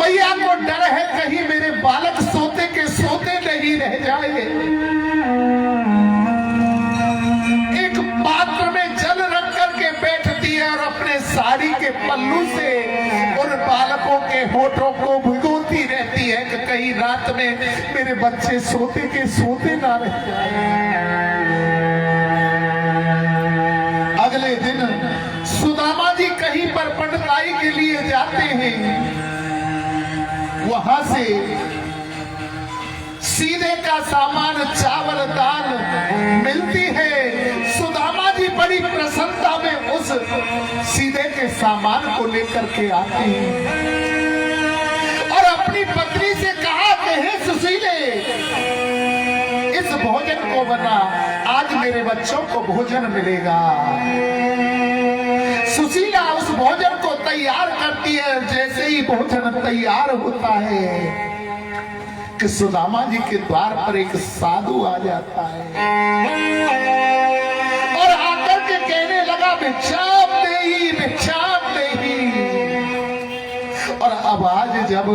मैया को डर है कहीं मेरे बालक सोते के सोते नहीं रह जाए। एक पात्र में जल रख करके बैठती है और अपने साड़ी के पल्लू से उन बालकों के होठों को भिगोती रहती है कि कहीं रात में मेरे बच्चे सोते के सोते ना रह जाए। अगले दिन सुदामा जी कहीं पर पंडिताई के लिए जाते हैं। वहां से सीधे का सामान चावल दाल मिलती है। सुदामा जी बड़ी प्रसन्नता में उस सीधे के सामान को लेकर के आते हैं और अपनी पत्नी से कहा कि हे सुशीले, इस भोजन को बना, आज मेरे बच्चों को भोजन मिलेगा। सुशीला उस भोजन को तैयार करती है। जैसे ही भोजन तैयार होता है कि सुदामा जी के द्वार पर एक साधु आ जाता है और आकर के कहने लगा भिक्षाम देही भिक्षाम देही। और अब आज जब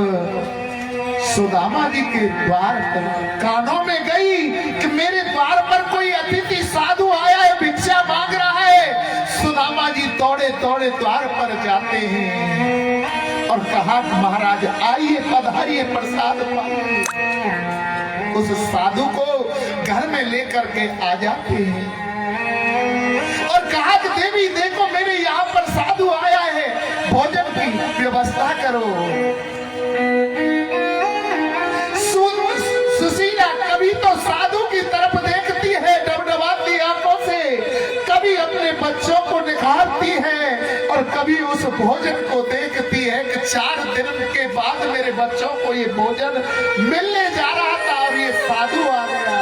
सुदामा जी के द्वार पर कानों में गई कि मेरे द्वार पर कोई अतिथि साधु आया है, भिक्षा मांग रहा है, सुदामा जी दौड़े दौड़े द्वार पर जाते हैं और कहा महाराज आइए पधारिए प्रसाद पाइए। उस साधु को घर में लेकर के आ जाते हैं और कहा कि देवी देखो मेरे यहाँ पर साधु आया है, भोजन की व्यवस्था करो। सुशीला कभी तो साधु की तरफ देखती है डबडबाती आंखों से, कभी अपने बच्चों को निखारती है और कभी उस भोजन को देखती है कि 4 दिन के बाद मेरे बच्चों को ये भोजन मिलने जा रहा था और ये साधु आ गया।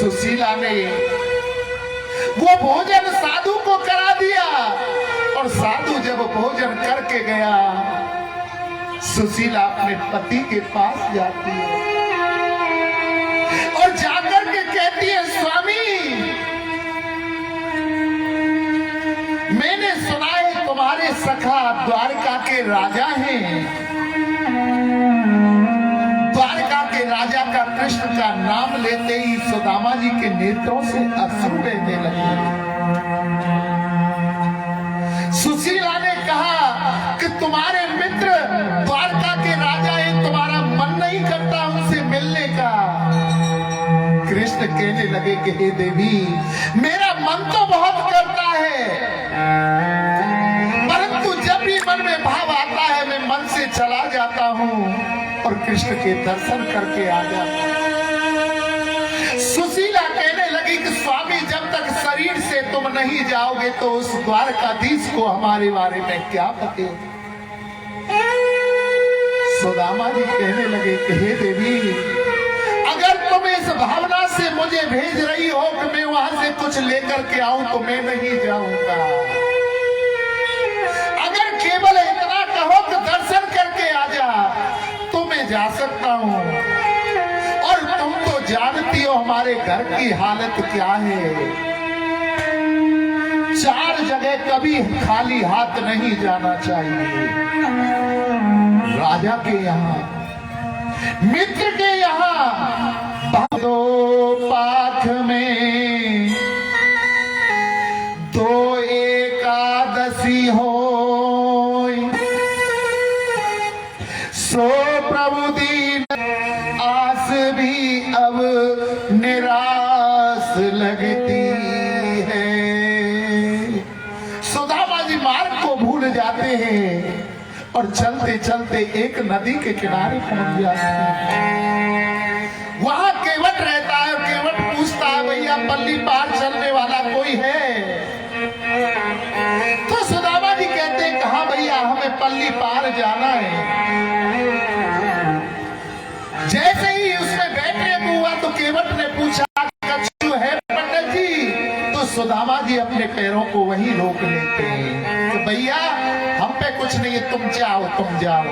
सुशीला ने वो भोजन साधु को करा दिया और साधु जब भोजन करके गया, सुशीला अपने पति के पास जाती है और जाकर के कहती है स्वामी, मैंने सुना है तुम्हारे सखा द्वारका के राजा हैं। द्वारका के राजा का कृष्ण का नाम लेते ही सुदामा जी के नेत्रों से अश्रु बहने लगे। सुशीला ने कहा कि तुम्हारे मित्र द्वारका के राजा हैं, तुम्हारा मन नहीं करता उनसे मिलने का। कृष्ण कहने लगे कि हे देवी, मेरा मन तो बहुत करता है, परंतु जब भी मन में भाव आता है मैं मन से चला जाता हूँ और कृष्ण के दर्शन करके आ जाता हूँ। सुशीला कहने लगी कि स्वामी जब तक शरीर से तुम नहीं जाओगे तो उस द्वारकाधीश को हमारे बारे में क्या पता। सुदामा जी कहने लगे कि हे देवी, अगर तुम इस भावना से मुझे भेज रही हो कि मैं वहां से कुछ लेकर के आऊं तो मैं नहीं जाऊंगा। अगर केवल इतना कहो कि दर्शन करके आ जा तो मैं जा सकता हूं। और तुम तो जानती हो हमारे घर की हालत क्या है। 4 जगह कभी खाली हाथ नहीं जाना चाहिए। राजा के यहाँ, मित्र के यहाँ, दो पाठ में 2 एकादशी हो, सो प्रभु दीन आस भी अब निराश लगती है। सुदामा जी मार्ग को भूल जाते हैं और चलते चलते एक नदी के किनारे पहुंच जाते हैं। वहां केवट रहता है और केवट पूछता है भैया पल्ली पार चलने वाला कोई है? तो सुदामा जी कहते हैं कहा भैया हमें पल्ली पार जाना है। जैसे ही उसमें बैठने को हुआ तो केवट ने पूछा कछु है पंडित जी? तो सुदामा जी अपने पैरों को वहीं रोक लेते हैं तो भैया हम पे कुछ नहीं है, तुम जाओ तुम जाओ।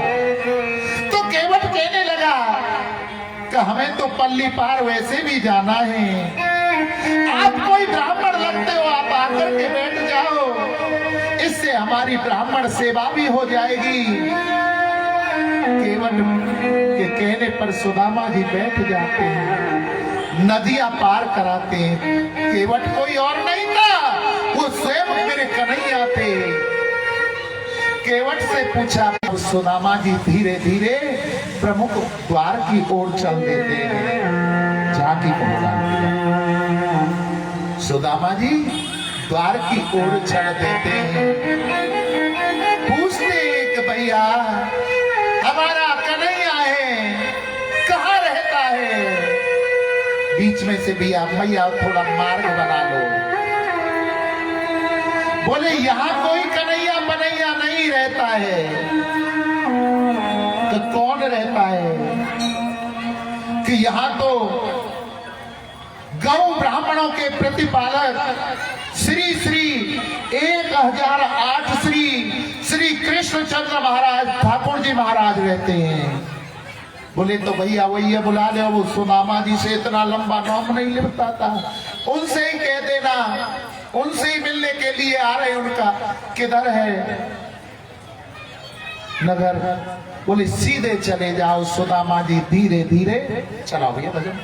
तो केवट कहने लगा कि हमें तो पल्ली पार वैसे भी जाना है, आप कोई ब्राह्मण लगते हो, आप आकर के बैठ जाओ, इससे हमारी हमारी ब्राह्मण सेवा भी हो जाएगी। केवट के कहने पर सुदामा जी बैठ जाते हैं, नदियां पार कराते हैं। केवट कोई और नहीं था, वो स्वयं मेरे कन्हैया थे। केवट से पूछा, सुदामा जी धीरे धीरे प्रमुख द्वार की ओर चल देते हैं। झांकी पहुंचा सुदामा जी द्वार की ओर चल देते हैं। पूछते कि भैया हमारा कन्हैया है, कहाँ रहता है? बीच में से भैया थोड़ा मार्ग बना लो। बोले यहाँ कोई कन्हैया बनैया नहीं रहता है। तो कौन रहता है? कि यहाँ तो गौ ब्राह्मणों के प्रतिपालक श्री श्री 1008 श्री कृष्णचंद्र महाराज ठाकुर जी महाराज रहते हैं। बोले तो भैया वही बुला ले, वो सुदामा जी से इतना लंबा नाम नहीं लिखता था, उनसे ही कह देना, उनसे ही मिलने के लिए आ रहे। उनका किधर है नगर? बोले सीधे चले जाओ। सुदामा जी धीरे धीरे, चलाओ भैया भजन,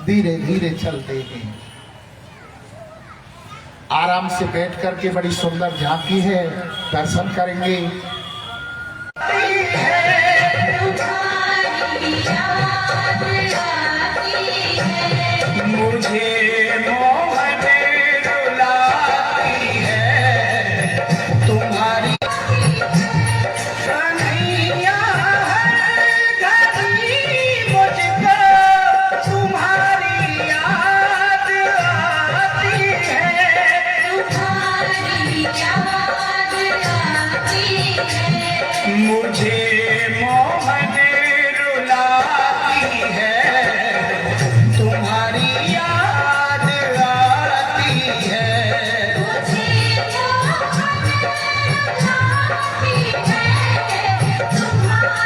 धीरे धीरे चलते हैं। आराम से बैठ करके बड़ी सुंदर झांकी है, दर्शन करेंगे। मुझे मोहन रुलाती है तुम्हारी कन्हैया है घड़ी, मुझको तुम्हारी याद आती है, तुम्हारी याद आती है। मुझे मोहन रुलाती है तुम्हारी याद आती है, मुझे तुम्हारी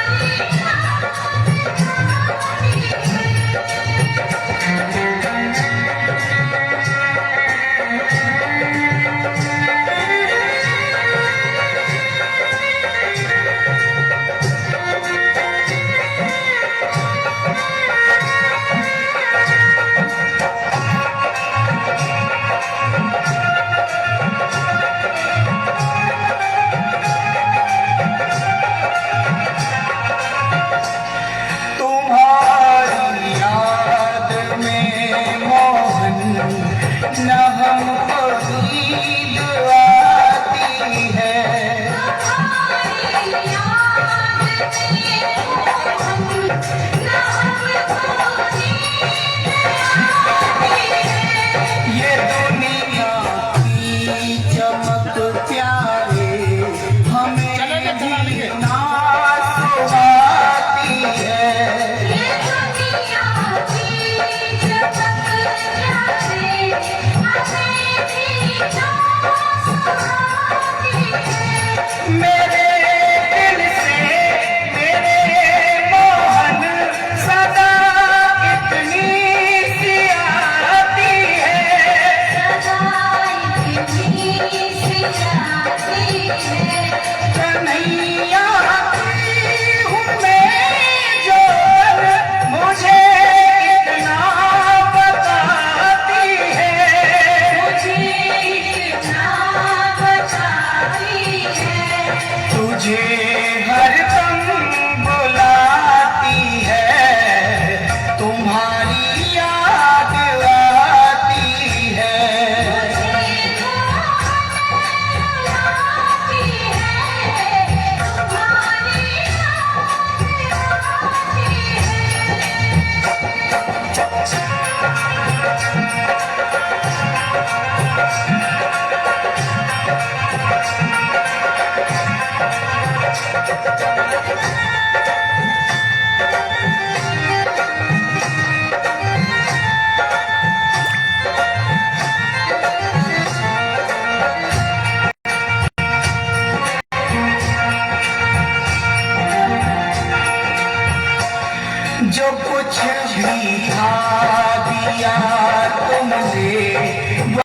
तुझे